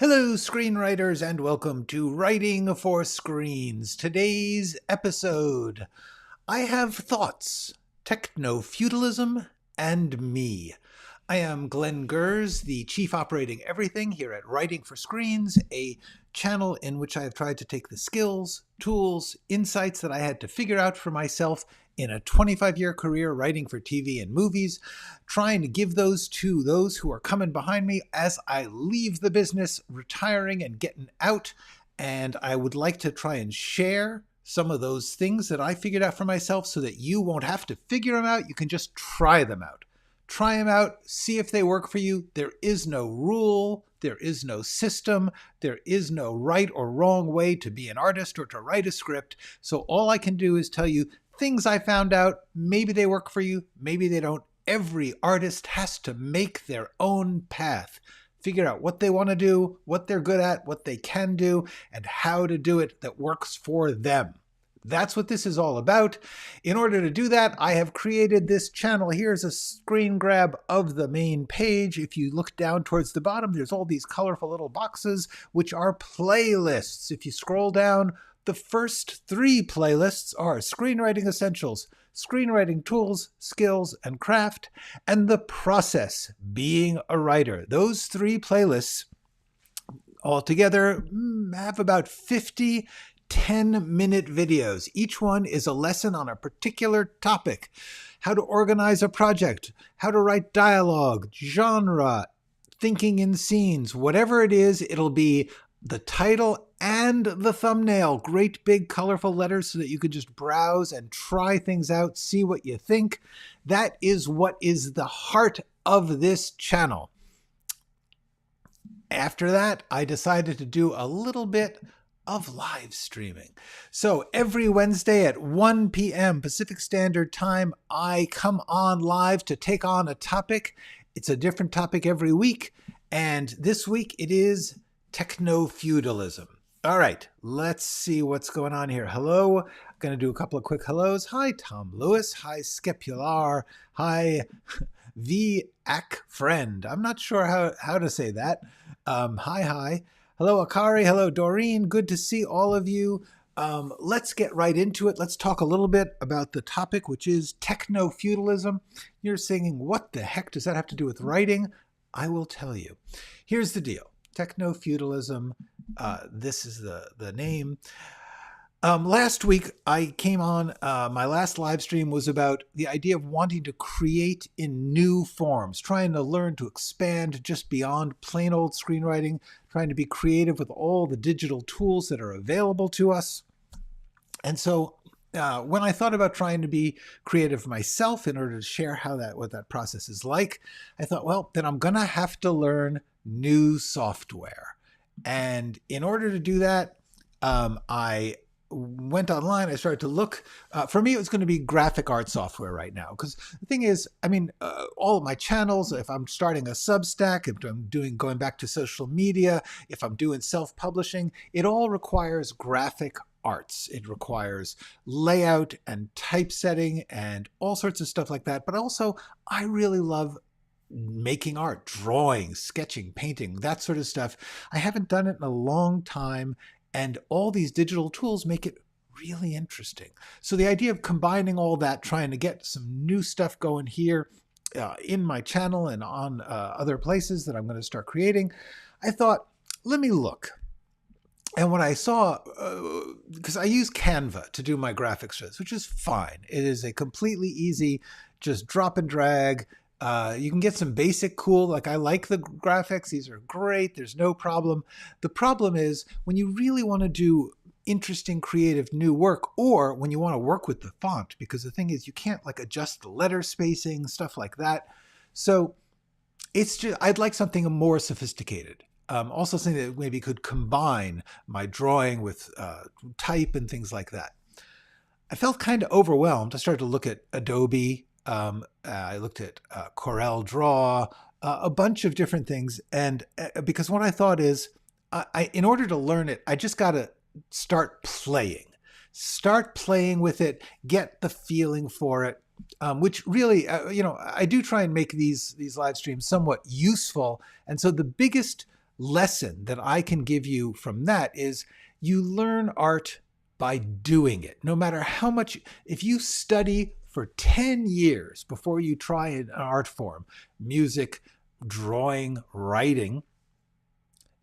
Hello, screenwriters, and welcome to Writing for Screens. Today's episode, I have thoughts, Technofeudalism, and me. I am Glenn Gers, the Chief Operating Everything here at Writing for Screens, a channel in which I have tried to take the skills, tools, insights that I had to figure out for myself in a 25-year career writing for TV and movies, trying to give those to those who are coming behind me as I leave the business, retiring and getting out. And I would like to try and share some of those things that I figured out for myself so that you won't have to figure them out. You can just try them out. Try them out, see if they work for you. There is no rule, there is no system, there is no right or wrong way to be an artist or to write a script. So all I can do is tell you things I found out. Maybe they work for you, maybe they don't. Every artist has to make their own path. Figure out what they want to do, what they're good at, what they can do, and how to do it that works for them. That's what this is all about. In order to do that, I have created this channel. Here's a screen grab of the main page. If you look down towards the bottom, there's all these colorful little boxes, which are playlists. If you scroll down, the first 3 playlists are Screenwriting Essentials, Screenwriting Tools, Skills, and Craft, and The Process, Being a Writer. Those 3 playlists altogether have about 50 10-minute videos. Each one is a lesson on a particular topic. How to organize a project, how to write dialogue, genre, thinking in scenes, whatever it is, it'll be the title and the thumbnail. Great big colorful letters so that you can just browse and try things out, see what you think. That is what is the heart of this channel. After that, I decided to do a little bit of live streaming. So every Wednesday at 1 p.m. Pacific Standard Time, I come on live to take on a topic. It's a different topic every week, and this week it is Technofeudalism. All right, let's see what's going on here. Hello, I'm going to do a couple of quick hellos. Hi, Tom Lewis. Hi, Skepular. Hi, V-Ac Friend. I'm not sure how to say that. Hi. Hello, Akari. Hello, Doreen. Good to see all of you. Let's get right into it. Let's talk a little bit about the topic, which is technofeudalism. You're singing, what the heck does that have to do with writing? I will tell you. Here's the deal. Technofeudalism, this is the name. Last week, I came on, my last live stream was about the idea of wanting to create in new forms, trying to learn to expand just beyond plain old screenwriting, trying to be creative with all the digital tools that are available to us. And so when I thought about trying to be creative myself in order to share what that process is like, I thought, well, then I'm going to have to learn new software. And in order to do that, I went online, I started to look. For me, it was going to be graphic art software right now. Because the thing is, I mean, all of my channels, if I'm starting a Substack, if I'm going back to social media, if I'm doing self-publishing, it all requires graphic arts. It requires layout and typesetting and all sorts of stuff like that. But also, I really love making art, drawing, sketching, painting, that sort of stuff. I haven't done it in a long time. And all these digital tools make it really interesting. So the idea of combining all that, trying to get some new stuff going here in my channel and on other places that I'm going to start creating, I thought, let me look. And when I saw, because I use Canva to do my graphics for this, which is fine. It is a completely easy, just drop and drag. You can get some basic cool, like I like the graphics. These are great. There's no problem. The problem is when you really want to do interesting, creative new work, or when you want to work with the font, because the thing is you can't like adjust the letter spacing, stuff like that. So it's just, I'd like something more sophisticated. Also something that maybe could combine my drawing with type and things like that. I felt kind of overwhelmed. I started to look at Adobe. I looked at Corel Draw, a bunch of different things. And because what I thought is, in order to learn it, I just got to start playing with it, get the feeling for it, which really, I do try and make these live streams somewhat useful. And so the biggest lesson that I can give you from that is you learn art by doing it. No matter how much, if you study for 10 years before you try an art form, music, drawing, writing,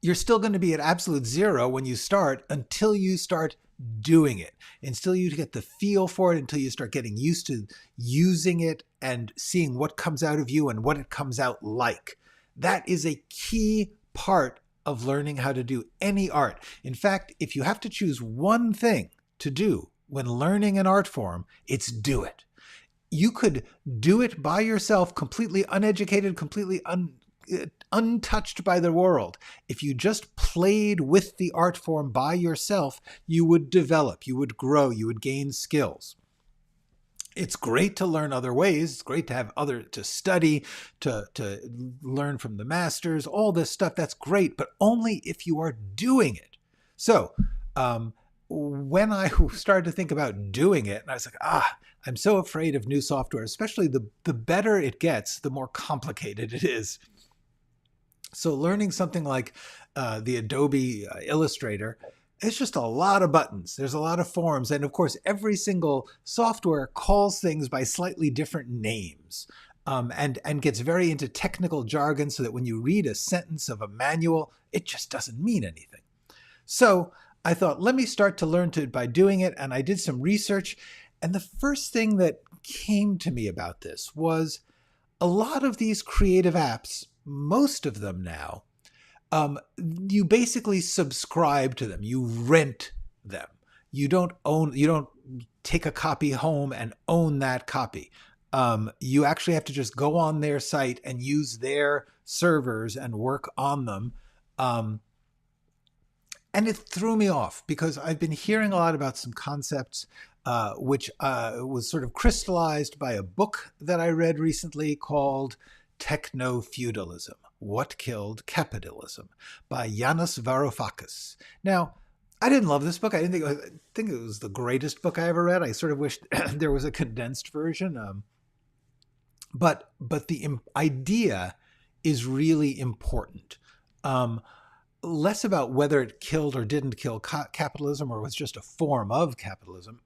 you're still going to be at absolute zero when you start until you start doing it, until you get the feel for it, until you start getting used to using it and seeing what comes out of you and what it comes out like. That is a key part of learning how to do any art. In fact, if you have to choose one thing to do when learning an art form, it's do it. You could do it by yourself, completely uneducated, completely untouched by the world. If you just played with the art form by yourself, you would develop, you would grow, you would gain skills. It's great to learn other ways. It's great to have to study, to learn from the masters, all this stuff. That's great, but only if you are doing it. So when I started to think about doing it, and I was like, I'm so afraid of new software, especially the better it gets, the more complicated it is. So learning something like the Adobe Illustrator, it's just a lot of buttons. There's a lot of forms. And of course, every single software calls things by slightly different names and gets very into technical jargon so that when you read a sentence of a manual, it just doesn't mean anything. So I thought, let me start to learn by doing it. And I did some research. And the first thing that came to me about this was a lot of these creative apps, most of them now, you basically subscribe to them. You rent them. You don't take a copy home and own that copy. You actually have to just go on their site and use their servers and work on them. And it threw me off because I've been hearing a lot about some concepts which was sort of crystallized by a book that I read recently called Technofeudalism: What Killed Capitalism by Yanis Varoufakis. Now, I didn't love this book. I didn't think it was the greatest book I ever read. I sort of wished there was a condensed version. But the idea is really important. Less about whether it killed or didn't kill capitalism or was just a form of capitalism.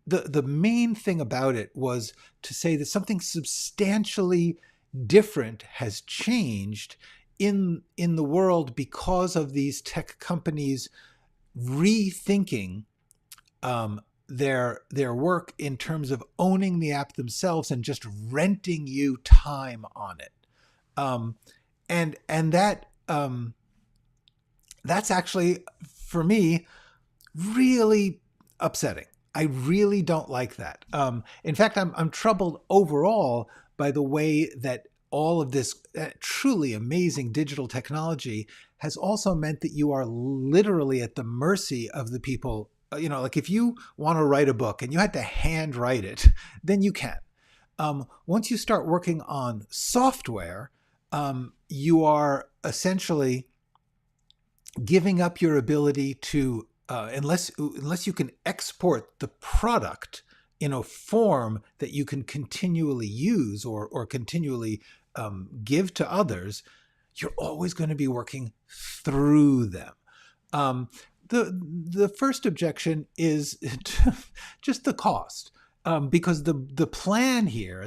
The main thing about it was to say that something substantially different has changed in the world because of these tech companies rethinking their work in terms of owning the app themselves and just renting you time on it. And that's actually, for me, really upsetting. I really don't like that. In fact, I'm troubled overall by the way that all of this truly amazing digital technology has also meant that you are literally at the mercy of the people. Like if you want to write a book and you had to hand write it, then you can. Once you start working on software, you are essentially giving up your ability to, unless you can export the product in a form that you can continually use or continually give to others, you're always going to be working through them. The first objection is just the cost. Because the plan here,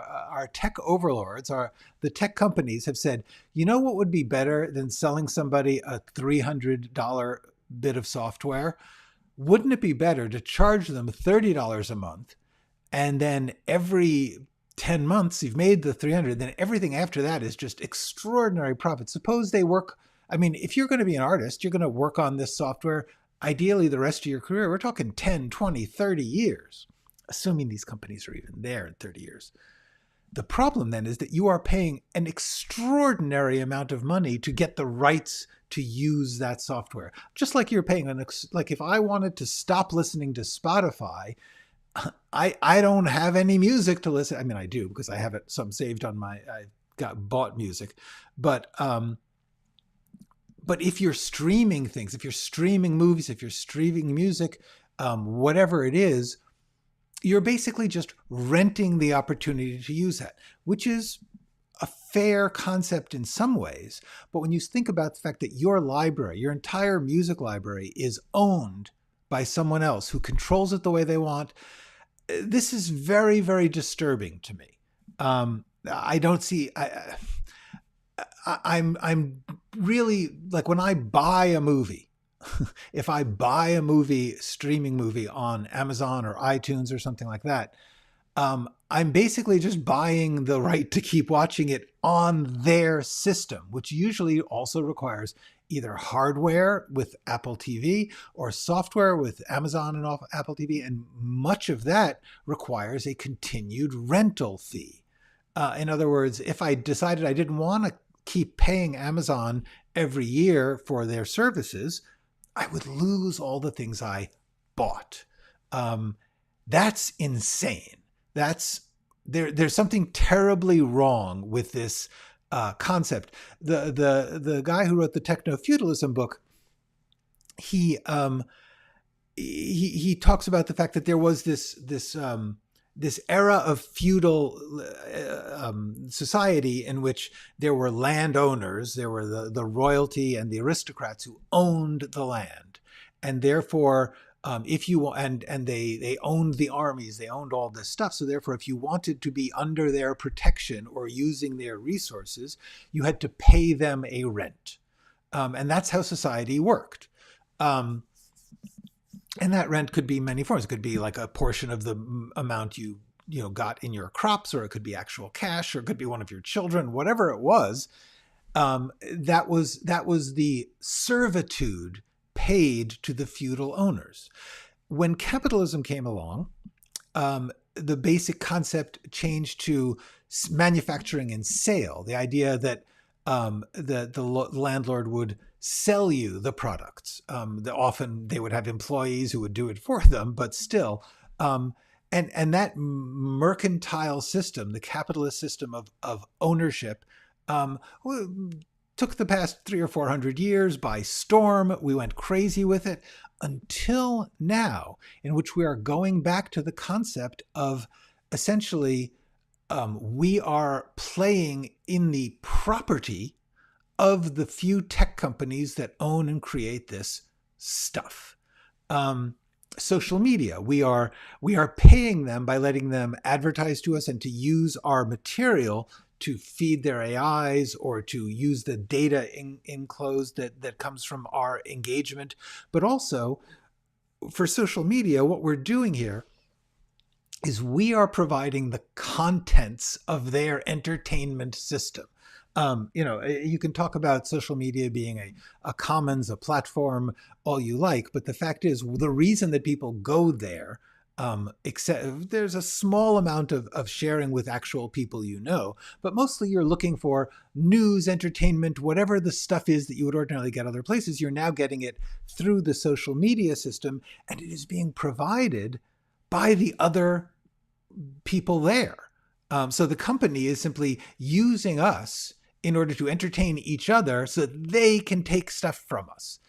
our tech overlords, the tech companies have said, you know what would be better than selling somebody a $300 bit of software? Wouldn't it be better to charge them $30 a month, and then every 10 months you've made the $300, then everything after that is just extraordinary profit. Suppose they work, if you're going to be an artist, you're going to work on this software ideally the rest of your career. We're talking 10, 20, 30 years, assuming these companies are even there in 30 years. The problem then is that you are paying an extraordinary amount of money to get the rights to use that software. Just like you're paying, like if I wanted to stop listening to Spotify, I don't have any music to listen. I do because I have some saved on I bought music, but if you're streaming things, if you're streaming movies, if you're streaming music, whatever it is, you're basically just renting the opportunity to use that, which is a fair concept in some ways. But when you think about the fact that your library, your entire music library, is owned by someone else who controls it the way they want, this is very, very disturbing to me. I don't see. I'm really, like, when I buy a movie, if I buy a movie, streaming movie on Amazon or iTunes or something like that, I'm basically just buying the right to keep watching it on their system, which usually also requires either hardware with Apple TV or software with Amazon and Apple TV. And much of that requires a continued rental fee. In other words, if I decided I didn't want to keep paying Amazon every year for their services, I would lose all the things I bought. That's insane. There's something terribly wrong with this concept. The guy who wrote the Technofeudalism book, he talks about the fact that there was this era of feudal society in which there were landowners, there were the royalty and the aristocrats who owned the land, and therefore, if you and they owned the armies, they owned all this stuff. So therefore, if you wanted to be under their protection or using their resources, you had to pay them a rent, and that's how society worked. And that rent could be many forms. It could be like a portion of the amount you got in your crops, or it could be actual cash, or it could be one of your children, whatever it was. That was the servitude paid to the feudal owners. When capitalism came along, the basic concept changed to manufacturing and sale. The idea that the landlord would sell you the products. Often they would have employees who would do it for them, but still. And that mercantile system, the capitalist system of ownership, took the past 300 or 400 years by storm. We went crazy with it until now, in which we are going back to the concept of essentially we are playing in the property of the few tech companies that own and create this stuff. Social media, we are paying them by letting them advertise to us and to use our material to feed their AIs or to use the data enclosed that comes from our engagement. But also for social media, what we're doing here is we are providing the contents of their entertainment system. You can talk about social media being a commons, a platform, all you like, but the fact is, the reason that people go there, except there's a small amount of sharing with actual people but mostly you're looking for news, entertainment, whatever the stuff is that you would ordinarily get other places, you're now getting it through the social media system, and it is being provided by the other people there. So the company is simply using us in order to entertain each other so that they can take stuff from us.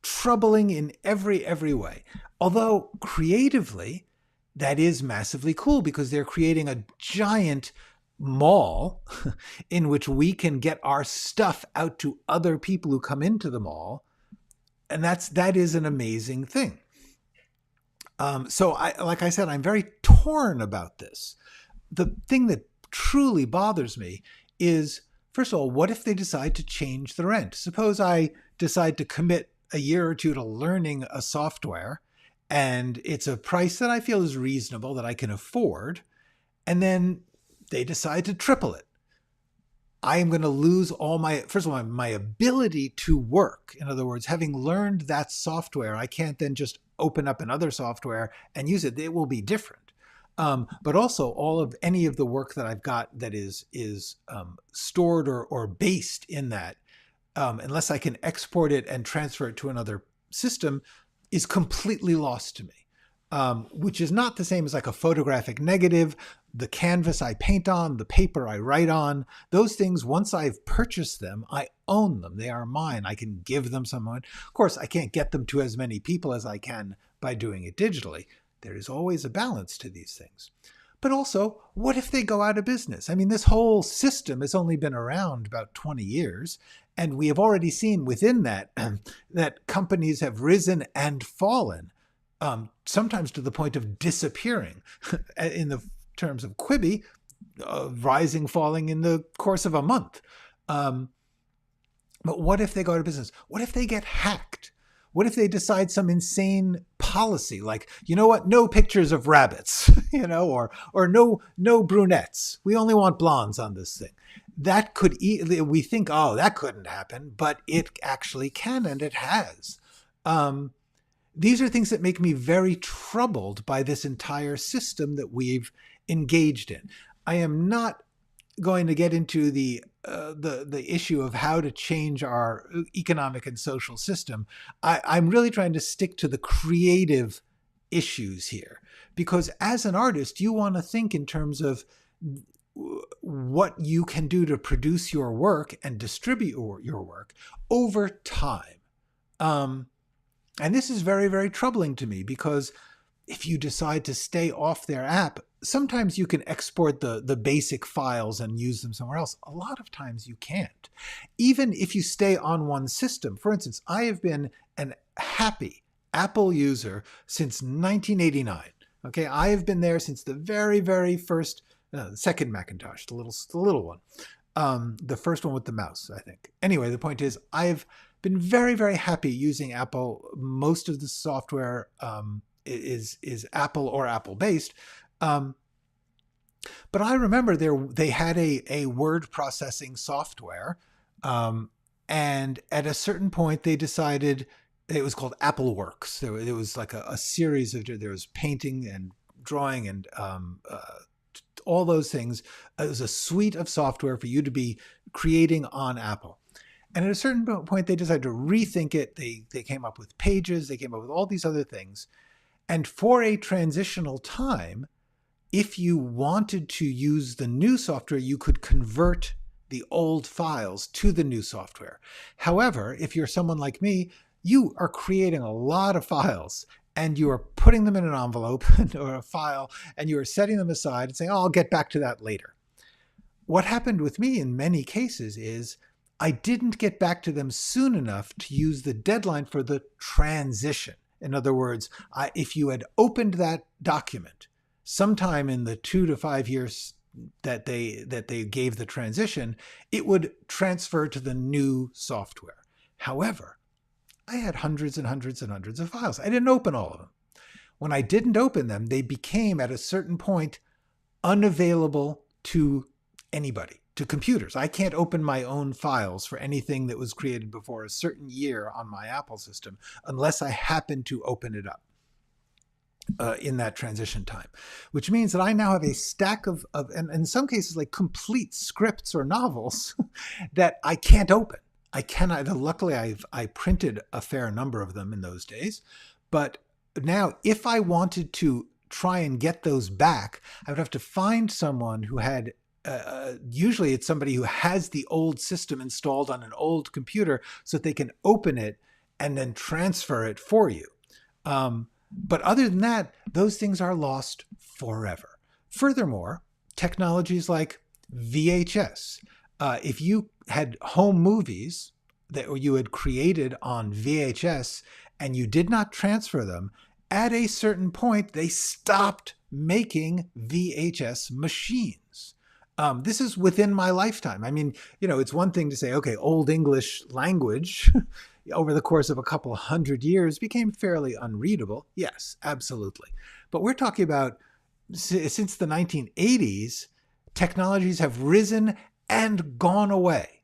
Troubling in every way. Although creatively, that is massively cool because they're creating a giant mall in which we can get our stuff out to other people who come into the mall. And that is an amazing thing. So like I said, I'm very torn about this. The thing that truly bothers me is, first of all, what if they decide to change the rent? Suppose I decide to commit a year or two to learning a software, and it's a price that I feel is reasonable, that I can afford, and then they decide to triple it. I am going to lose all first of all, my ability to work. In other words, having learned that software, I can't then just open up another software and use it. It will be different. But also any of the work that I've got that is stored or based in that, unless I can export it and transfer it to another system, is completely lost to me, which is not the same as like a photographic negative. The canvas I paint on, the paper I write on, those things, once I've purchased them, I own them. They are mine. I can give them someone. Of course, I can't get them to as many people as I can by doing it digitally. There is always a balance to these things. But also, what if they go out of business? I mean, this whole system has only been around about 20 years, and we have already seen within that that companies have risen and fallen, sometimes to the point of disappearing. In the terms of Quibi, rising, falling in the course of a month. But what if they go out of business? What if they get hacked? What if they decide some insane policy like, you know what, no pictures of rabbits, or no brunettes. We only want blondes on this thing. That could, we think, oh, that couldn't happen, but it actually can, and it has. These are things that make me very troubled by this entire system that we've engaged in. I am not going to get into the issue of how to change our economic and social system. I'm really trying to stick to the creative issues here, because as an artist, you want to think in terms of what you can do to produce your work and distribute your work over time. And this is very, very troubling to me, because if you decide to stay off their app, sometimes you can export the basic files and use them somewhere else. A lot of times you can't. Even if you stay on one system. For instance, I have been an happy Apple user since 1989. Okay, I have been there since the very, very first, second Macintosh, the little one. The first one with the mouse, I think. Anyway, the point is, I've been very, very happy using Apple. Most of the software is Apple or Apple based. But I remember they had a word processing software, and at a certain point they decided it was called Apple Works. There was like a series of, there was painting and drawing and all those things. It was a suite of software for you to be creating on Apple. And at a certain point they decided to rethink it. They came up with Pages. They came up with all these other things. And for a transitional time, if you wanted to use the new software, you could convert the old files to the new software. However, if you're someone like me, you are creating a lot of files and you are putting them in an envelope or a file, and you are setting them aside and saying, oh, I'll get back to that later. What happened with me in many cases is I didn't get back to them soon enough to use the deadline for the transition. In other words, if you had opened that document sometime in the 2 to 5 years that they gave the transition, it would transfer to the new software. However, I had hundreds and hundreds and hundreds of files. I didn't open all of them. When I didn't open them, they became at a certain point unavailable to anybody, to computers. I can't open my own files for anything that was created before a certain year on my Apple system unless I happen to open it up in that transition time, which means that I now have a stack of and in some cases like complete scripts or novels that I can't open. I cannot. Luckily, I printed a fair number of them in those days, but now if I wanted to try and get those back, I would have to find someone who had. Usually it's somebody who has the old system installed on an old computer so that they can open it and then transfer it for you. But other than that, those things are lost forever. Furthermore, technologies like VHS, if you had home movies that you had created on VHS and you did not transfer them, at a certain point, they stopped making VHS machines. This is within my lifetime. I mean, it's one thing to say, okay, Old English language over the course of a couple hundred years became fairly unreadable. Yes, absolutely. But we're talking about since the 1980s, technologies have risen and gone away.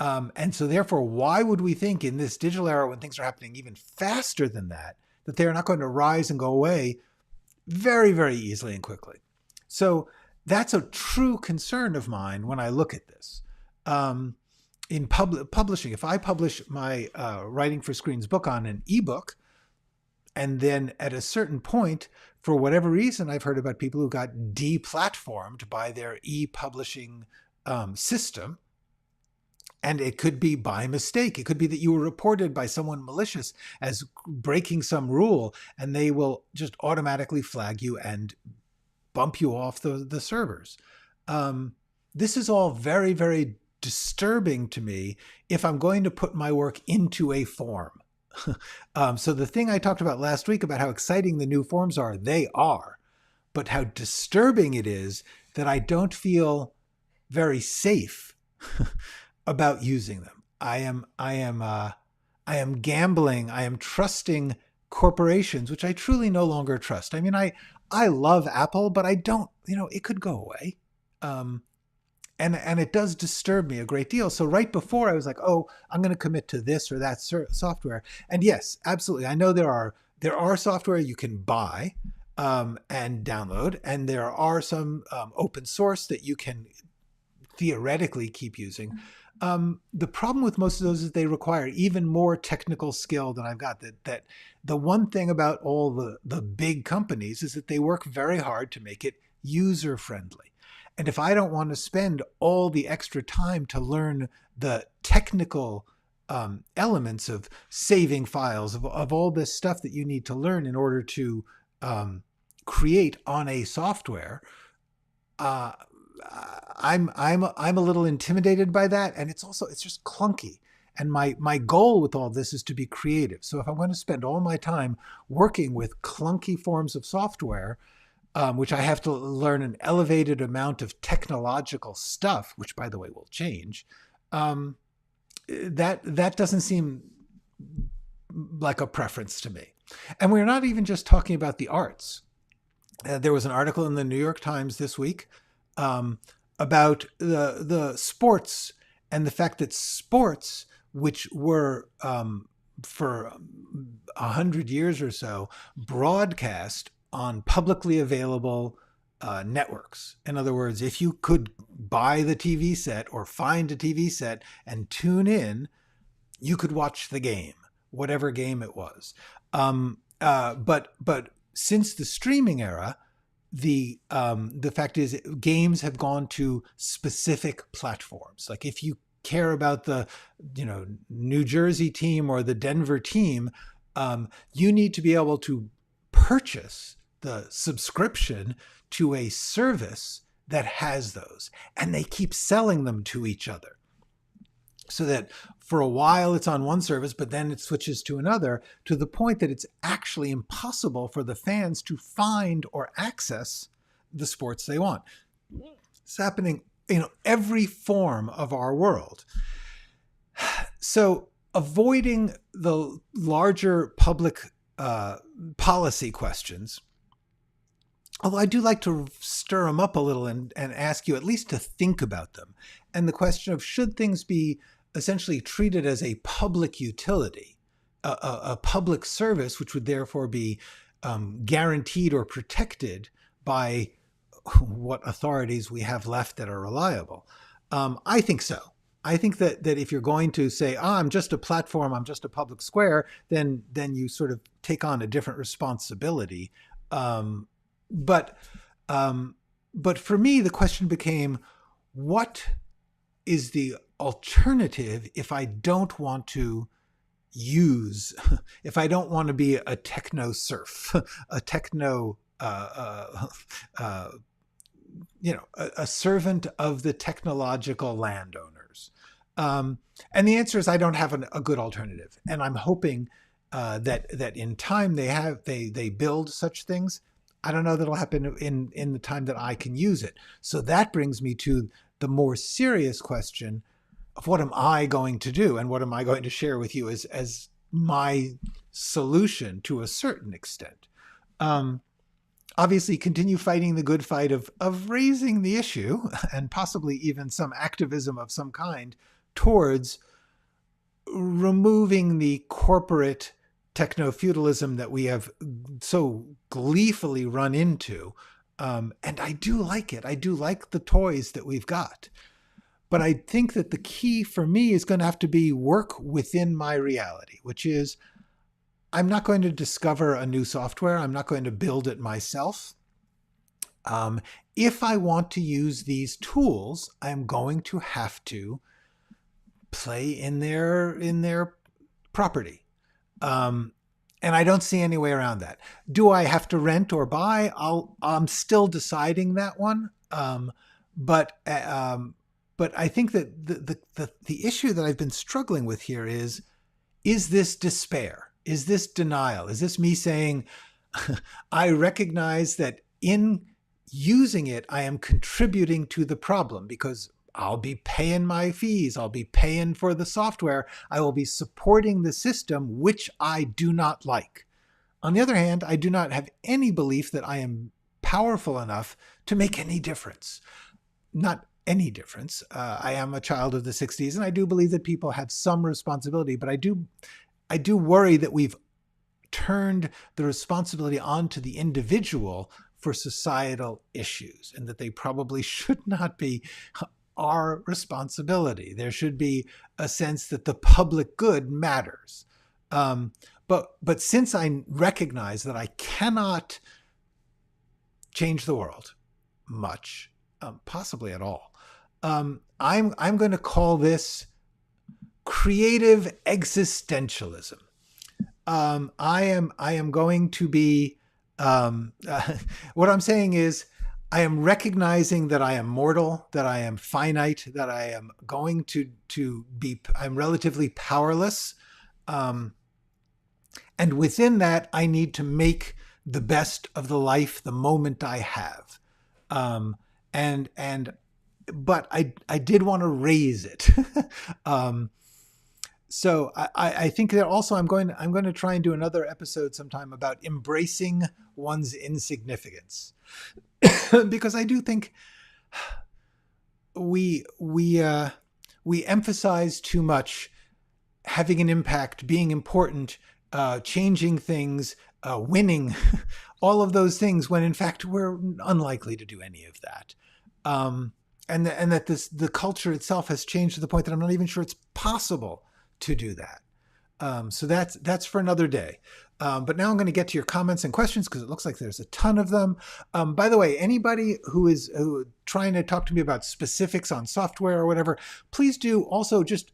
And so therefore, why would we think in this digital era when things are happening even faster than that they're not going to rise and go away very, very easily and quickly? So that's a true concern of mine when I look at this. In publishing, if I publish my Writing for Screens book on an ebook, and then at a certain point, for whatever reason, I've heard about people who got deplatformed by their e-publishing system, and it could be by mistake. It could be that you were reported by someone malicious as breaking some rule, and they will just automatically flag you and bump you off the servers. This is all very, very disturbing to me if I'm going to put my work into a form. So the thing I talked about last week about how exciting the new forms are, they are, but how disturbing it is that I don't feel very safe about using them. I am gambling. I am trusting corporations, which I truly no longer trust. I mean, I love Apple, but I don't, it could go away. And it does disturb me a great deal. So right before I was like, oh, I'm going to commit to this or that software. And yes, absolutely. I know there are software you can buy and download, and there are some open source that you can theoretically keep using. The problem with most of those is they require even more technical skill than I've got. That the one thing about all the big companies is that they work very hard to make it user friendly. And if I don't want to spend all the extra time to learn the technical elements of saving files, of all this stuff that you need to learn in order to create on a software, I'm a little intimidated by that, and it's just clunky. And my goal with all this is to be creative. So if I'm going to spend all my time working with clunky forms of software, which I have to learn an elevated amount of technological stuff, which by the way will change, that doesn't seem like a preference to me. And we're not even just talking about the arts. There was an article in the New York Times this week about the sports and the fact that sports, which were for 100 years or so broadcast on publicly available networks. In other words, if you could buy the TV set or find a TV set and tune in, you could watch the game, whatever game it was. But since the streaming era, the fact is games have gone to specific platforms. Like if you care about the New Jersey team or the Denver team, you need to be able to purchase the subscription to a service that has those, and they keep selling them to each other. So that for a while it's on one service, but then it switches to another, to the point that it's actually impossible for the fans to find or access the sports they want. It's happening in every form of our world. So avoiding the larger public policy questions, although I do like to stir them up a little and ask you at least to think about them. And the question of, should things be essentially treated as a public utility, a public service, which would therefore be guaranteed or protected by what authorities we have left that are reliable? I think so. I think that if you're going to say, I'm just a platform, I'm just a public square, then you sort of take on a different responsibility. But for me, the question became, what is the alternative if I don't want to use, if I don't want to be a techno serf, a techno, a servant of the technological landowners? And the answer is I don't have a good alternative. And I'm hoping that in time they build such things. I don't know that'll happen in the time that I can use it. So that brings me to the more serious question of, what am I going to do? And what am I going to share with you as my solution to a certain extent? Obviously, continue fighting the good fight of raising the issue, and possibly even some activism of some kind towards removing the corporate technofeudalism that we have so gleefully run into. And I do like it. I do like the toys that we've got. But I think that the key for me is going to have to be work within my reality, which is, I'm not going to discover a new software. I'm not going to build it myself. If I want to use these tools, I'm going to have to play in their property. And I don't see any way around that. Do I have to rent or buy? I'm still deciding that one. But I think that the issue that I've been struggling with here is this despair? Is this denial? Is this me saying, I recognize that in using it, I am contributing to the problem because I'll be paying my fees. I'll be paying for the software. I will be supporting the system, which I do not like. On the other hand, I do not have any belief that I am powerful enough to make any difference. Not any difference. I am a child of the 60s, and I do believe that people have some responsibility, but I do worry that we've turned the responsibility onto the individual for societal issues, and that they probably should not be our responsibility. There should be a sense that the public good matters. But since I recognize that I cannot change the world much, possibly at all, I'm going to call this creative existentialism. I am going to be, what I'm saying is, I am recognizing that I am mortal, that I am finite, that I am going to be, I'm relatively powerless. And within that, I need to make the best of the life, the moment I have. But I did want to raise it. So I think that also I'm going to try and do another episode sometime about embracing one's insignificance, because I do think we emphasize too much having an impact, being important, changing things, winning, all of those things, when in fact we're unlikely to do any of that. And that the culture itself has changed to the point that I'm not even sure it's possible to do that. So that's for another day. But now I'm going to get to your comments and questions, because it looks like there's a ton of them. By the way, anybody who trying to talk to me about specifics on software or whatever, please do also just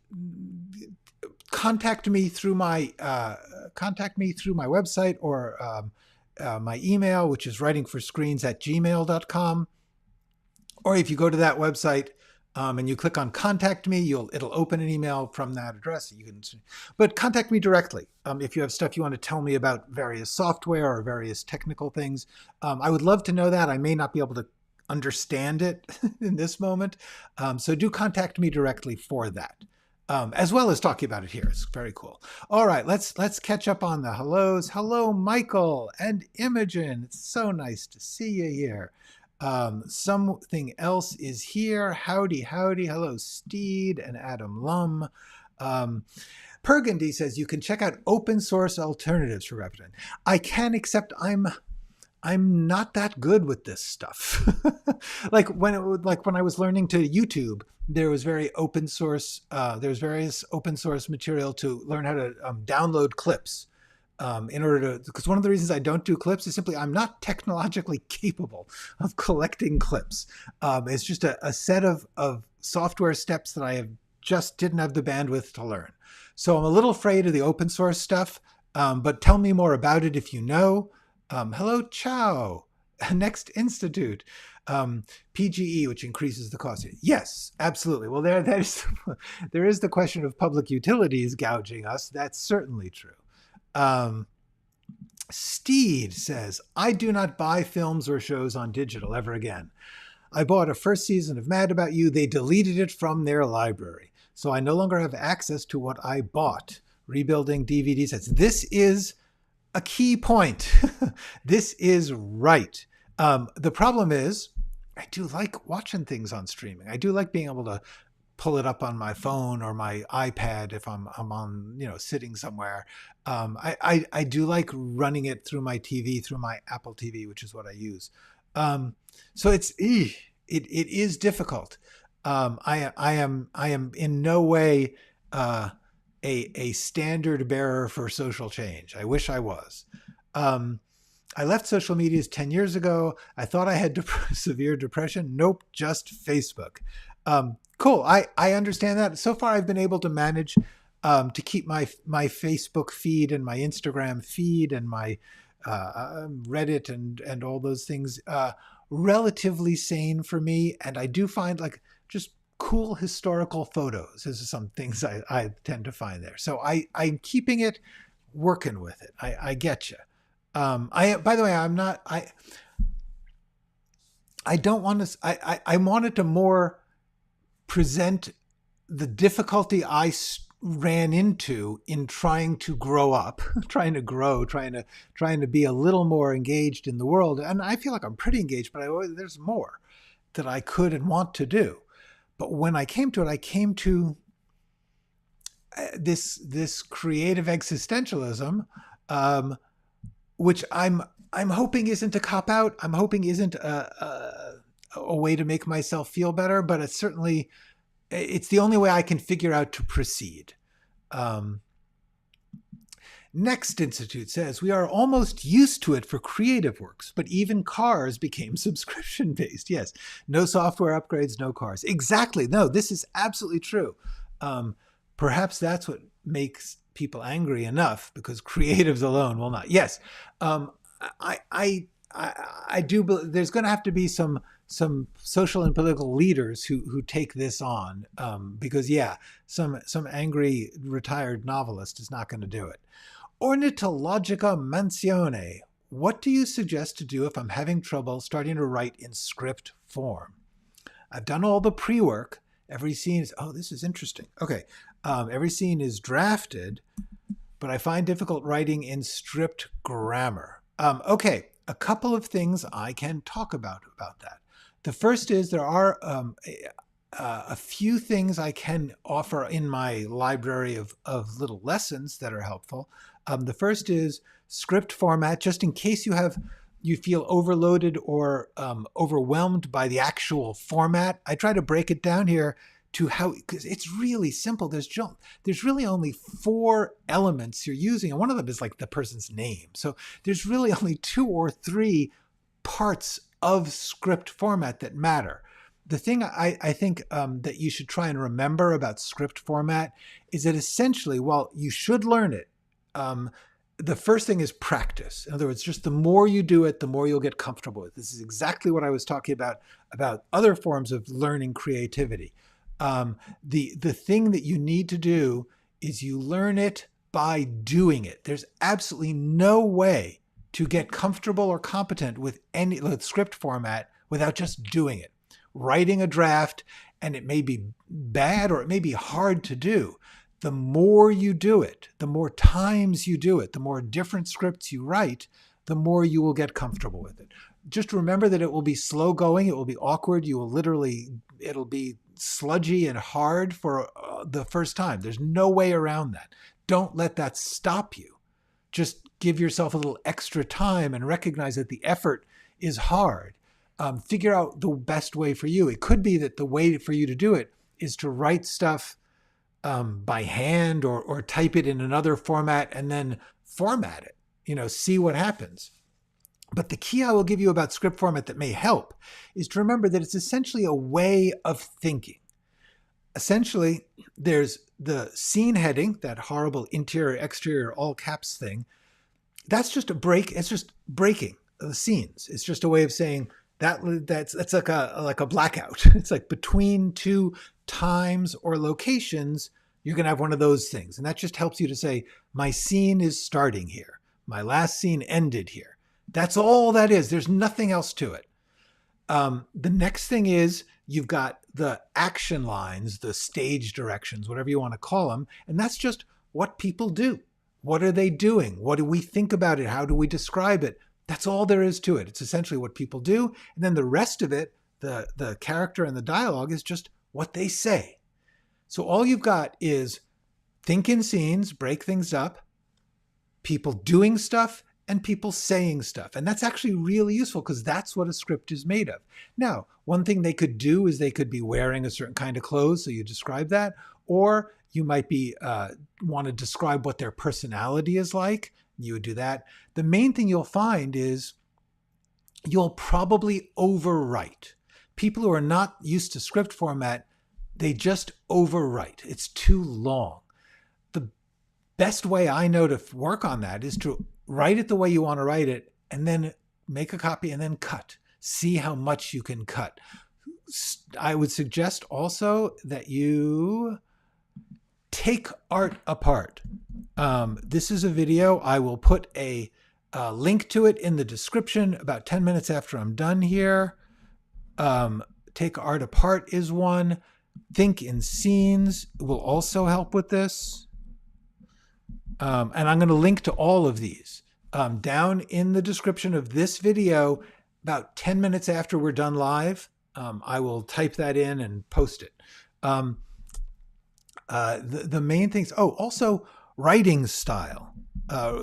contact me through my website or my email, which is writingforscreens@gmail.com. Or if you go to that website and you click on contact me, it'll open an email from that address. But contact me directly if you have stuff you want to tell me about various software or various technical things. I would love to know that. I may not be able to understand it in this moment. So do contact me directly for that, as well as talking about it here. It's very cool. All right, let's catch up on the hellos. Hello, Michael and Imogen. It's so nice to see you here. Something else is here. Howdy, howdy. Hello, Steed and Adam Lum. Burgundy says you can check out open source alternatives for Repton. I can, except I'm not that good with this stuff. like when I was learning to YouTube, there was various open source material to learn how to download clips. In order to, because one of the reasons I don't do clips is simply I'm not technologically capable of collecting clips. It's just a set of software steps that I just didn't have the bandwidth to learn. So I'm a little afraid of the open source stuff, but tell me more about it if you know. Hello, Chow. Next Institute. PGE, which increases the cost. Yes, absolutely. Well, there is the question of public utilities gouging us. That's certainly true. Steed says, I do not buy films or shows on digital ever again. I bought a first season of Mad About You. They deleted it from their library, so I no longer have access to what I bought. Rebuilding DVD sets. This is a key point. This is right. The problem is, I do like watching things on streaming. I do like being able to pull it up on my phone or my iPad if I'm on, sitting somewhere. I do like running it through my TV, through my Apple TV, which is what I use. So it is difficult. I am in no way a standard bearer for social change. I wish I was. I left social medias 10 years ago. I thought I had severe depression. Nope, just Facebook. Cool. I understand that. So far, I've been able to manage to keep my Facebook feed and my Instagram feed and my Reddit and all those things relatively sane for me. And I do find like just cool historical photos. Those are some things I tend to find there. So I'm keeping it, working with it. I get you. By the way, I don't want to, I wanted to more present the difficulty I ran into in trying to grow up, trying to be a little more engaged in the world. And I feel like I'm pretty engaged, but there's more that I could and want to do. But when I came to it, I came to this creative existentialism, which I'm hoping isn't a cop out. I'm hoping isn't a way to make myself feel better, but it's the only way I can figure out to proceed. Next Institute says, we are almost used to it for creative works, but even cars became subscription-based. Yes, no software upgrades, no cars. Exactly. No, this is absolutely true. Perhaps that's what makes people angry enough, because creatives alone will not. Yes, I do believe there's going to have to be some social and political leaders who take this on, because some angry retired novelist is not going to do it. Ornithologica Mansione. What do you suggest to do if I'm having trouble starting to write in script form? I've done all the pre-work. Every scene is, this is interesting. Okay. Every scene is drafted, but I find difficult writing in stripped grammar. Okay. A couple of things I can talk about that. The first is there are a few things I can offer in my library of little lessons that are helpful. The first is script format, just in case you feel overloaded or overwhelmed by the actual format. I try to break it down here to because it's really simple. There's really only 4 elements you're using, and one of them is like the person's name. So there's really only 2 or 3 parts of script format that matter. The thing I think that you should try and remember about script format is that essentially, while you should learn it, the first thing is practice. In other words, just the more you do it, the more you'll get comfortable with. This is exactly what I was talking about other forms of learning creativity. The thing that you need to do is you learn it by doing it. There's absolutely no way to get comfortable or competent with script format without just doing it. Writing a draft, and it may be bad or it may be hard to do. The more you do it, the more times you do it, the more different scripts you write, the more you will get comfortable with it. Just remember that it will be slow going. It will be awkward. It'll be sludgy and hard for the first time. There's no way around that. Don't let that stop you. Just give yourself a little extra time and recognize that the effort is hard. Figure out the best way for you. It could be that the way for you to do it is to write stuff by hand or type it in another format and then format it, see what happens. But the key I will give you about script format that may help is to remember that it's essentially a way of thinking. Essentially, there's the scene heading, that horrible interior, exterior, all caps thing. That's just a break. It's just breaking the scenes. It's just a way of saying that's like a blackout. It's like between 2 times or locations, you're going to have one of those things. And that just helps you to say, my scene is starting here. My last scene ended here. That's all that is. There's nothing else to it. The next thing is you've got the action lines, the stage directions, whatever you want to call them. And that's just what people do. What are they doing? What do we think about it? How do we describe it? That's all there is to it. It's essentially what people do. And then the rest of it, the character and the dialogue, is just what they say. So all you've got is think in scenes, break things up, people doing stuff, and people saying stuff. And that's actually really useful because that's what a script is made of. Now, one thing they could do is they could be wearing a certain kind of clothes, so you describe that, or you might be want to describe what their personality is like. You would do that. The main thing you'll find is you'll probably overwrite. People who are not used to script format, they just overwrite. It's too long. The best way I know to work on that is to write it the way you want to write it, and then make a copy and then cut. See how much you can cut. I would suggest also that you take art apart. This is a video. I will put a link to it in the description about 10 minutes after I'm done here. Take art apart is one. Think in scenes will also help with this. And I'm going to link to all of these down in the description of this video about 10 minutes after we're done live. I will type that in and post it. The main things. Oh, also writing style.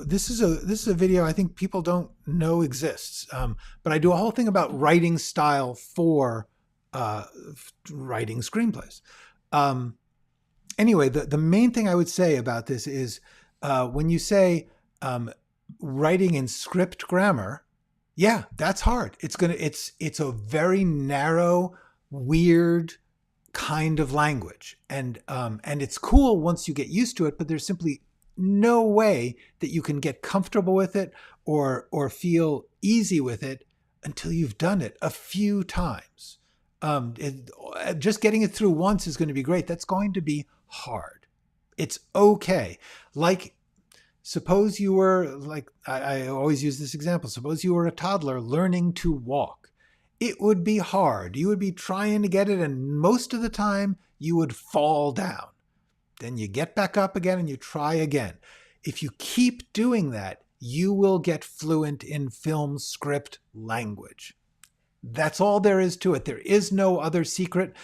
This is a video I think people don't know exists. But I do a whole thing about writing style for writing screenplays. Anyway, the main thing I would say about this is when you say writing in script grammar, yeah, that's hard. It's a very narrow, weird kind of language, and it's cool once you get used to it. But there's simply no way that you can get comfortable with it or feel easy with it until you've done it a few times. Just getting it through once is going to be great. That's going to be hard. It's okay. Like, suppose you were like, I always use this example. Suppose you were a toddler learning to walk. It would be hard. You would be trying to get it, and most of the time you would fall down. Then you get back up again and you try again. If you keep doing that, you will get fluent in film script language. That's all there is to it. There is no other secret.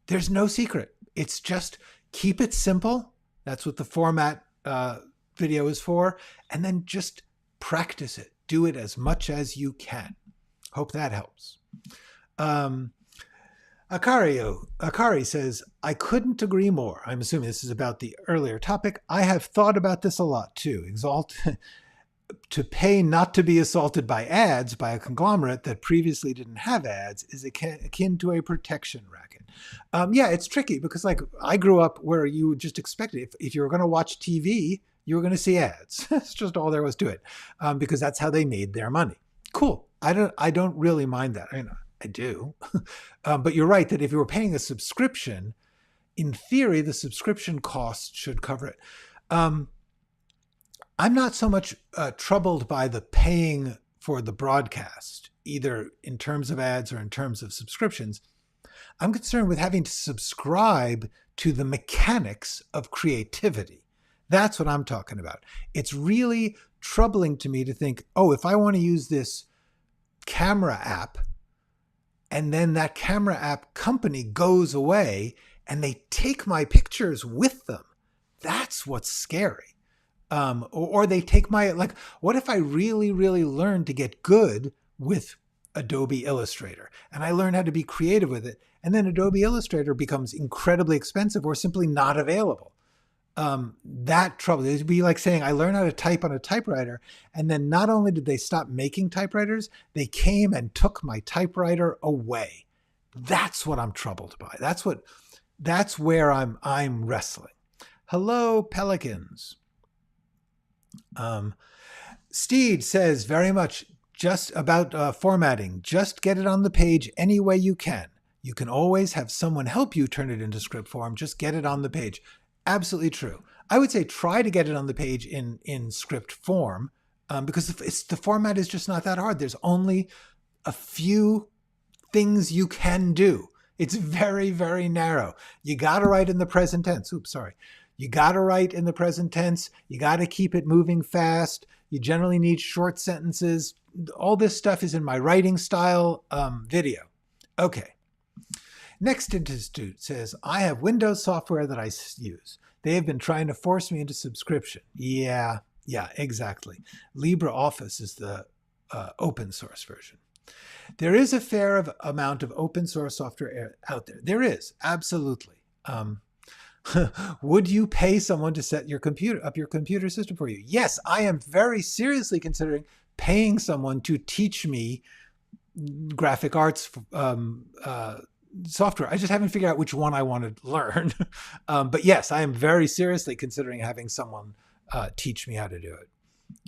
There's no secret. It's just keep it simple. That's what the format video is for. And then just practice it. Do it as much as you can. Hope that helps. Akari says, I couldn't agree more. I'm assuming this is about the earlier topic. I have thought about this a lot too. To pay not to be assaulted by ads by a conglomerate that previously didn't have ads is akin to a protection racket. Yeah, it's tricky because like I grew up where you would just expect it. If you were going to watch TV, you were going to see ads. That's just all there was to it, because that's how they made their money. Cool. I don't really mind that. I mean, I do. But you're right that if you were paying a subscription, in theory, the subscription cost should cover it. I'm not so much troubled by the paying for the broadcast, either in terms of ads or in terms of subscriptions. I'm concerned with having to subscribe to the mechanics of creativity. That's what I'm talking about. It's really troubling to me to think, oh, if I want to use this camera app, and then that camera app company goes away and they take my pictures with them, that's what's scary. Or they take my, like, what if I really, really learn to get good with Adobe Illustrator and I learn how to be creative with it, and then Adobe Illustrator becomes incredibly expensive or simply not available? That trouble. It'd be like saying I learned how to type on a typewriter, and then not only did they stop making typewriters, they came and took my typewriter away. That's what I'm troubled by. That's where I'm wrestling. Hello, Pelicans. Steed says very much just about formatting. Just get it on the page any way you can. You can always have someone help you turn it into script form. Just get it on the page. Absolutely true. I would say try to get it on the page in script form, because the format is just not that hard. There's only a few things you can do. It's very, very narrow. You got to write in the present tense. Oops, sorry. You got to write in the present tense. You got to keep it moving fast. You generally need short sentences. All this stuff is in my writing style video. Okay. Next Institute says, I have Windows software that I use. They have been trying to force me into subscription. Yeah, exactly. LibreOffice is the open source version. There is a fair amount of open source software out there. There is, absolutely. Would you pay someone to set your computer system for you? Yes, I am very seriously considering paying someone to teach me graphic arts software. I just haven't figured out which one I want to learn. But yes, I am very seriously considering having someone teach me how to do it.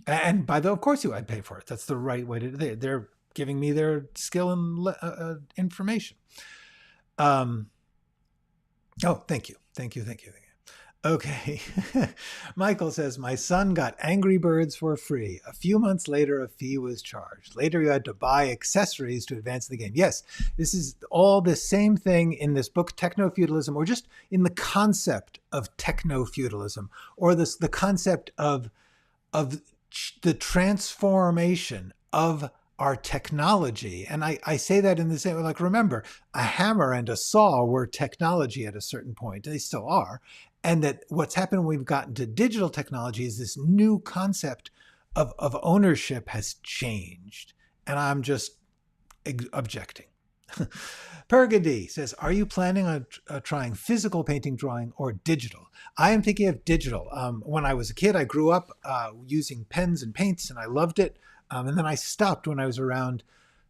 And by the, of course, I'd pay for it. That's the right way to do it. They're giving me their skill and information. Oh, thank you. Okay. Michael says, my son got Angry Birds for free. A few months later, a fee was charged. Later, you had to buy accessories to advance the game. Yes, this is all the same thing in this book, Technofeudalism, or just in the concept of technofeudalism, or the concept of the transformation of our technology. And I say that in the same way, like, remember, a hammer and a saw were technology at a certain point. They still are. And that what's happened when we've gotten to digital technology is this new concept of ownership has changed. And I'm just objecting. Pergady says, are you planning on trying physical painting, drawing, or digital? I am thinking of digital. When I was a kid, I grew up using pens and paints, and I loved it. And then I stopped when I was around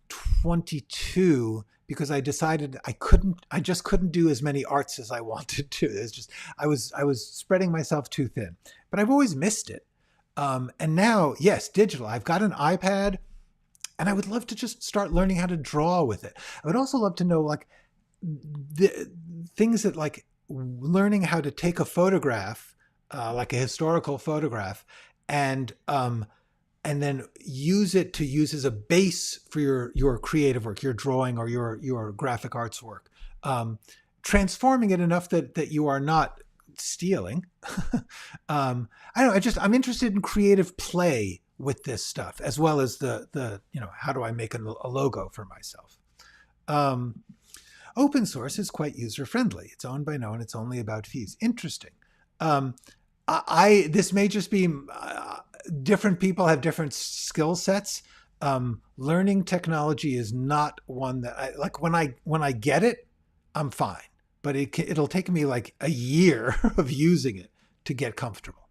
22 because I decided I just couldn't do as many arts as I wanted to. It's just, I was spreading myself too thin, but I've always missed it. And now, yes, digital. I've got an iPad, and I would love to just start learning how to draw with it. I would also love to know, like, the things that, like, learning how to take a photograph, like a historical photograph, and then use it to use as a base for your creative work, your drawing or your graphic arts work. Transforming it enough that you are not stealing. I don't know. I'm interested in creative play with this stuff, as well as the how do I make a logo for myself? Open source is quite user friendly. It's owned by no one. It's only about fees. Interesting. This may just be different people have different skill sets. Learning technology is not one that I like. When I get it, I'm fine. But it'll take me like a year of using it to get comfortable.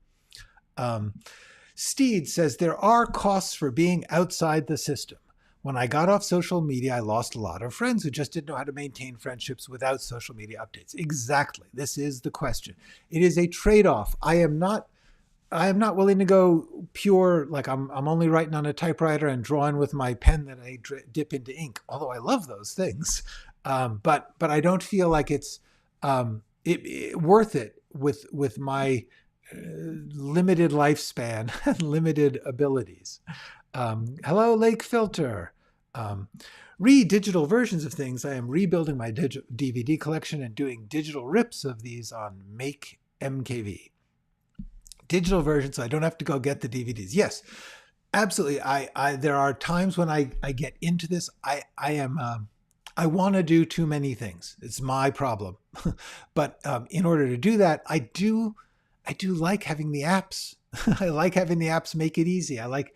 Steed says, there are costs for being outside the system. When I got off social media, I lost a lot of friends who just didn't know how to maintain friendships without social media updates. Exactly. This is the question. It is a trade-off. I am not willing to go pure, like I'm only writing on a typewriter and drawing with my pen that I dip into ink, although I love those things. But I don't feel like it's worth it with my limited lifespan and limited abilities. Hello, Lake Filter. Read digital versions of things. I am rebuilding my DVD collection and doing digital rips of these on Make MKV. Digital versions, so I don't have to go get the DVDs. Yes, absolutely. There are times when I get into this. I want to do too many things. It's my problem. But in order to do that, I do like having the apps. I like having the apps make it easy. I like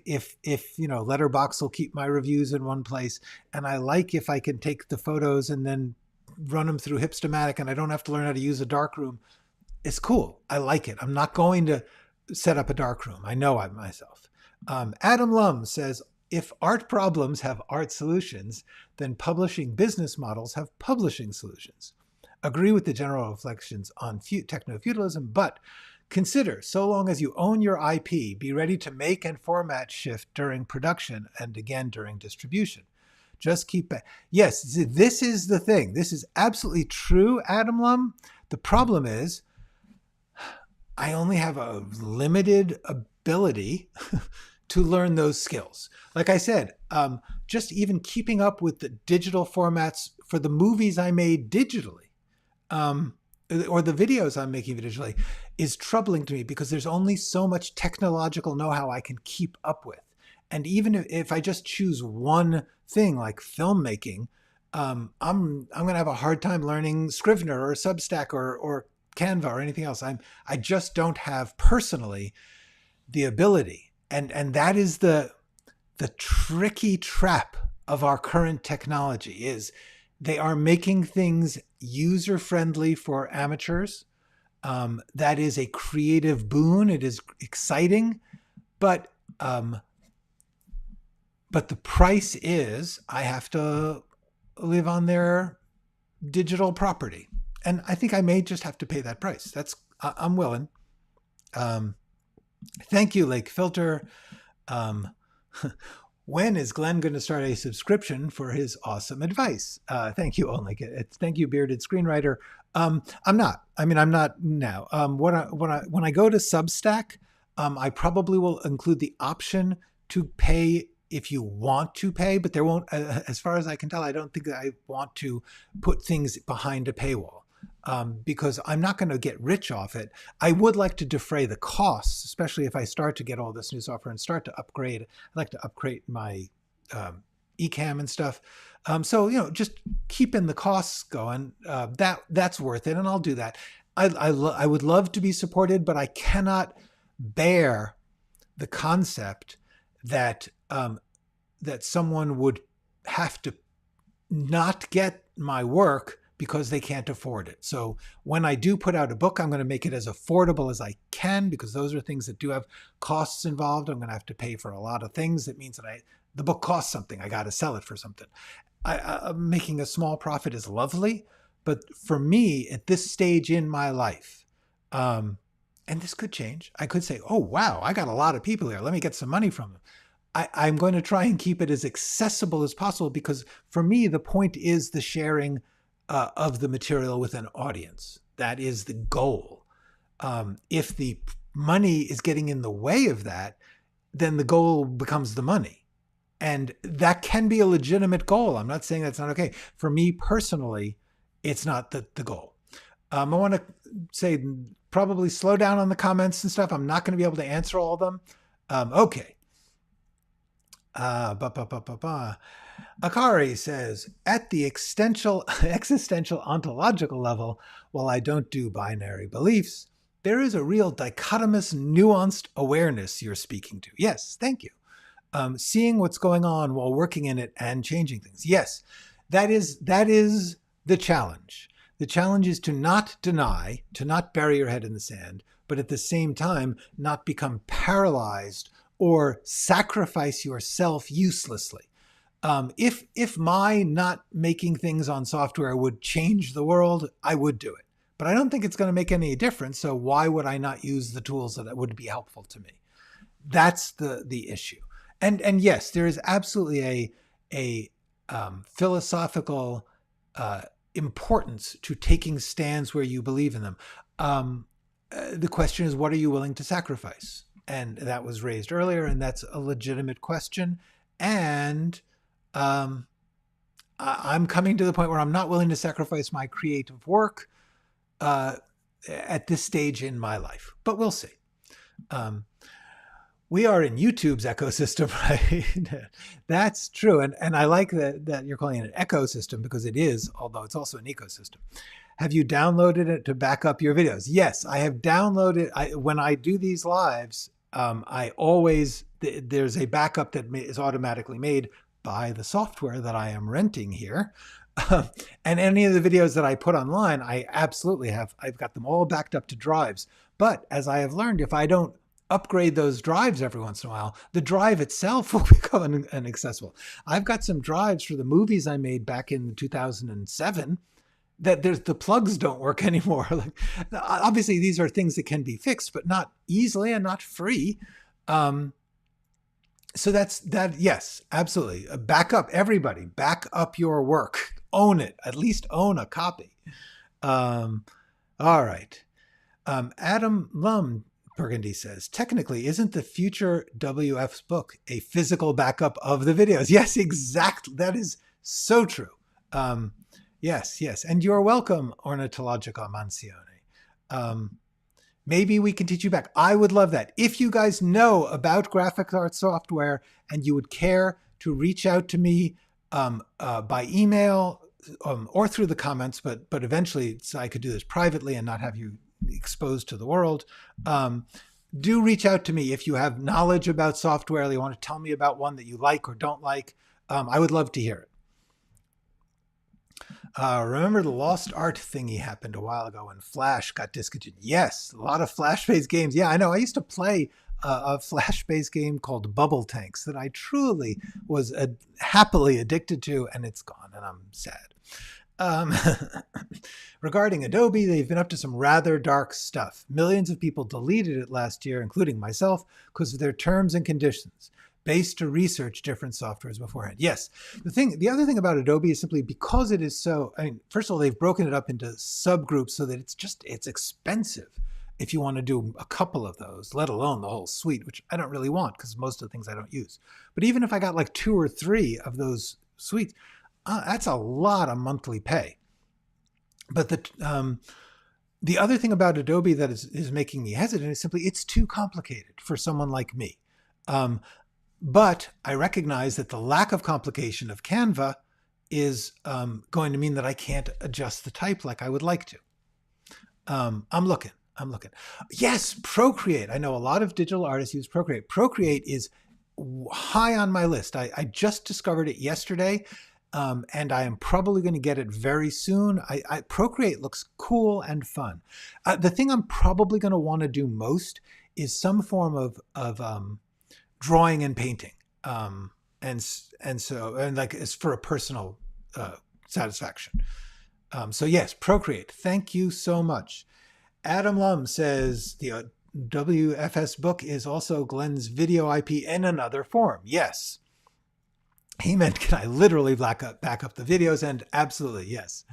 if Letterboxd will keep my reviews in one place, and I like if I can take the photos and then run them through Hipstamatic, and I don't have to learn how to use a darkroom. It's cool. I like it. I'm not going to set up a darkroom. I know it myself. Adam Lum says, if art problems have art solutions, then publishing business models have publishing solutions. Agree with the general reflections on techno-feudalism, but consider, so long as you own your IP, be ready to make and format shift during production and again during distribution. Just keep back. Yes, this is the thing. This is absolutely true, Adam Lum. The problem is, I only have a limited ability to learn those skills. Like I said, just even keeping up with the digital formats for the movies I made digitally, or the videos I'm making digitally, is troubling to me because there's only so much technological know-how I can keep up with. And even if I just choose one thing like filmmaking, I'm going to have a hard time learning Scrivener or Substack or Canva or anything else. I just don't have personally the ability. And that is the tricky trap of our current technology, is they are making things user-friendly for amateurs. That is a creative boon. It is exciting, but the price is I have to live on their digital property. And I think I may just have to pay that price. I'm willing. Thank you, Lake Filter. Um, when is Glenn going to start a subscription for his awesome advice? Thank you, Only. Thank you, bearded screenwriter. I'm not. I mean, I'm not now. When I go to Substack, I probably will include the option to pay if you want to pay, but there won't. As far as I can tell, I don't think that I want to put things behind a paywall. Because I'm not going to get rich off it. I would like to defray the costs, especially if I start to get all this new software and start to upgrade. I'd like to upgrade my eCam and stuff. So, just keeping the costs going, that's worth it. And I'll do that. I would love to be supported, but I cannot bear the concept that that someone would have to not get my work because they can't afford it. So when I do put out a book, I'm going to make it as affordable as I can, because those are things that do have costs involved. I'm going to have to pay for a lot of things. That means that the book costs something. I got to sell it for something. Making a small profit is lovely, but for me at this stage in my life, and this could change. I could say, oh, wow, I got a lot of people here. Let me get some money from them. I'm going to try and keep it as accessible as possible, because for me, the point is the sharing of the material with an audience. That is the goal. If the money is getting in the way of that, then the goal becomes the money. And that can be a legitimate goal. I'm not saying that's not okay. For me personally, it's not the goal. I want to say probably slow down on the comments and stuff. I'm not going to be able to answer all of them. Okay. Akari says, at the existential ontological level, while I don't do binary beliefs, there is a real dichotomous, nuanced awareness you're speaking to. Yes, thank you. Seeing what's going on while working in it and changing things. Yes, that is the challenge. The challenge is to not deny, to not bury your head in the sand, but at the same time, not become paralyzed or sacrifice yourself uselessly. If my not making things on software would change the world, I would do it. But I don't think it's going to make any difference. So why would I not use the tools that would be helpful to me? That's the issue. And yes, there is absolutely a philosophical importance to taking stands where you believe in them. The question is, what are you willing to sacrifice? And that was raised earlier, and that's a legitimate question. And I'm coming to the point where I'm not willing to sacrifice my creative work at this stage in my life, but we'll see. We are in YouTube's ecosystem, right? That's true. And I like that you're calling it an ecosystem, because it is, although it's also an ecosystem. Have you downloaded it to back up your videos? Yes, I have downloaded. When I do these lives, there's a backup that is automatically made by the software that I am renting here. And any of the videos that I put online, I absolutely I've got them all backed up to drives. But as I have learned, if I don't upgrade those drives every once in a while, the drive itself will become inaccessible. I've got some drives for the movies I made back in 2007 that the plugs don't work anymore. Like, obviously, these are things that can be fixed, but not easily and not free. So that's that. Yes, absolutely. Back up, everybody. Back up your work. Own it. At least own a copy. All right. Adam Lum Burgundy says, technically, isn't the future WF's book a physical backup of the videos? Yes, exactly. That is so true. Yes. And you're welcome, Ornithologica Mansione. Maybe we can teach you back. I would love that. If you guys know about graphic art software and you would care to reach out to me by email or through the comments, but eventually so I could do this privately and not have you exposed to the world, do reach out to me if you have knowledge about software. You want to tell me about one that you like or don't like. I would love to hear it. Remember the lost art thingy happened a while ago when Flash got discontinued? Yes, a lot of Flash-based games. Yeah, I know. I used to play a Flash-based game called Bubble Tanks that I truly was happily addicted to, and it's gone, and I'm sad. Um, regarding Adobe, they've been up to some rather dark stuff. Millions of people deleted it last year, including myself, because of their terms and conditions, based to research different softwares beforehand. Yes, the other thing about Adobe is simply because it is so, I mean, first of all, they've broken it up into subgroups so that it's expensive if you want to do a couple of those, let alone the whole suite, which I don't really want because most of the things I don't use. But even if I got like 2 or 3 of those suites, that's a lot of monthly pay. But the other thing about Adobe that is making me hesitant is simply it's too complicated for someone like me. But I recognize that the lack of complication of Canva is going to mean that I can't adjust the type like I would like to. I'm looking. Yes, Procreate. I know a lot of digital artists use Procreate. Procreate is high on my list. I just discovered it yesterday, and I am probably going to get it very soon. Procreate looks cool and fun. The thing I'm probably going to want to do most is some form of drawing and painting, and like it's for a personal satisfaction. So yes, Procreate. Thank you so much. Adam Lum says the WFS book is also Glenn's video IP in another form. Yes. He meant, can I literally back up the videos? And absolutely, yes.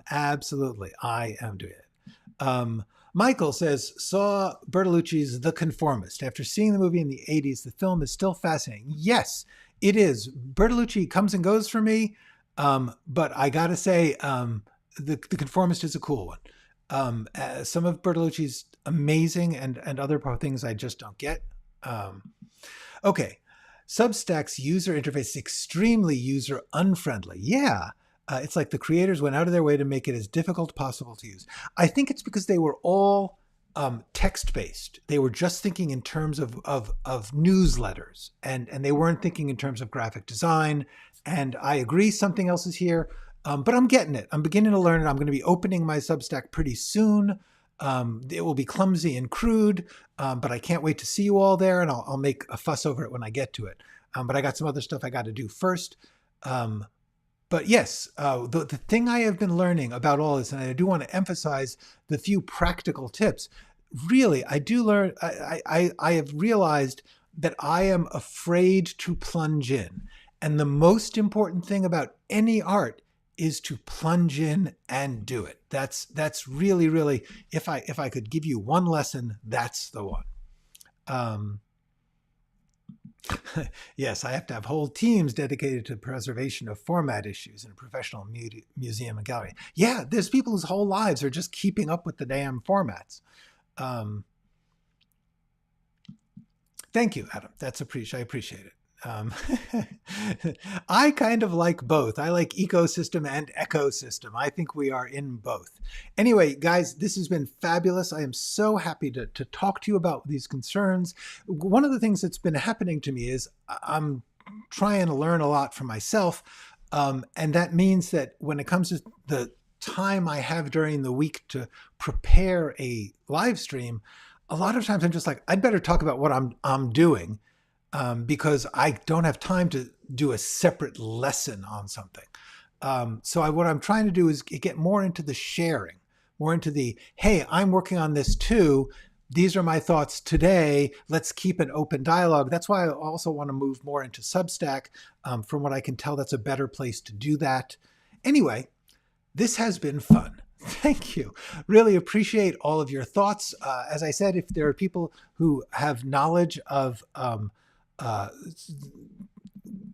Absolutely, I am doing it. Michael says, saw Bertolucci's The Conformist. After seeing the movie in the 80s, the film is still fascinating. Yes, it is. Bertolucci comes and goes for me, but I got to say, the Conformist is a cool one. Some of Bertolucci's amazing and other things I just don't get. Okay. Substack's user interface is extremely user unfriendly. Yeah. It's like the creators went out of their way to make it as difficult as possible to use. I think it's because they were all text-based. They were just thinking in terms of newsletters, and they weren't thinking in terms of graphic design. And I agree something else is here. But I'm getting it. I'm beginning to learn it. I'm going to be opening my Substack pretty soon. It will be clumsy and crude, but I can't wait to see you all there, and I'll make a fuss over it when I get to it. But I got some other stuff I got to do first. But yes, the thing I have been learning about all this, and I do want to emphasize the few practical tips. Really, I do learn. I have realized that I am afraid to plunge in, and the most important thing about any art is to plunge in and do it. That's really, really, if I could give you one lesson, that's the one. Yes, I have to have whole teams dedicated to preservation of format issues in a professional museum and gallery. Yeah, there's people whose whole lives are just keeping up with the damn formats. Thank you, Adam. I appreciate it. I kind of like both. I like ecosystem and ecosystem. I think we are in both. Anyway, guys, this has been fabulous. I am so happy to talk to you about these concerns. One of the things that's been happening to me is I'm trying to learn a lot for myself. And that means that when it comes to the time I have during the week to prepare a live stream, a lot of times I'm just like, I'd better talk about what I'm doing. Because I don't have time to do a separate lesson on something. So what I'm trying to do is get more into the sharing, more into the, hey, I'm working on this too. These are my thoughts today. Let's keep an open dialogue. That's why I also want to move more into Substack. From what I can tell, that's a better place to do that. Anyway, this has been fun. Thank you. Really appreciate all of your thoughts. As I said, if there are people who have knowledge of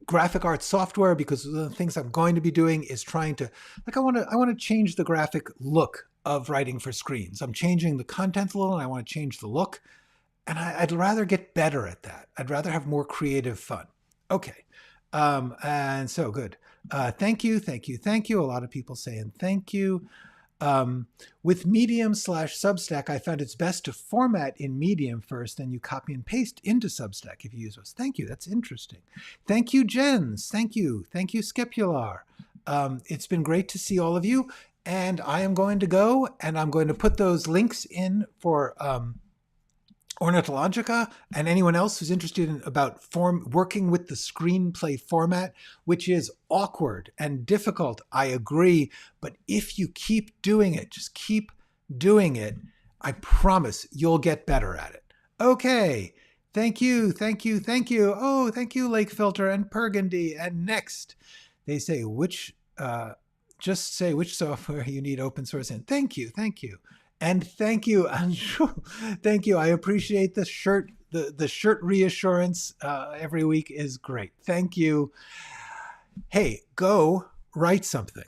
graphic art software, because one of the things I'm going to be doing is trying to, like, I want to change the graphic look of writing for screens. I'm changing the content a little, and I want to change the look, and I'd rather get better at that. I'd rather have more creative fun. Okay, and so good. Thank you. A lot of people saying thank you. With Medium/Substack, I found it's best to format in Medium first, then you copy and paste into Substack if you use those. Thank you. That's interesting. Thank you, Jens. Thank you. Thank you, Skepular. It's been great to see all of you. And I am going to go, and I'm going to put those links in for Ornithologica and anyone else who's interested in about working with the screenplay format, which is awkward and difficult. I agree. But if you keep doing it, just keep doing it, I promise you'll get better at it. Okay. Thank you. Thank you. Thank you. Oh, thank you, Lake Filter and Burgundy. And next, they say just say which software you need open source in. Thank you. Thank you. And thank you, Anju. Thank you. I appreciate the shirt. The shirt reassurance every week is great. Thank you. Hey, go write something.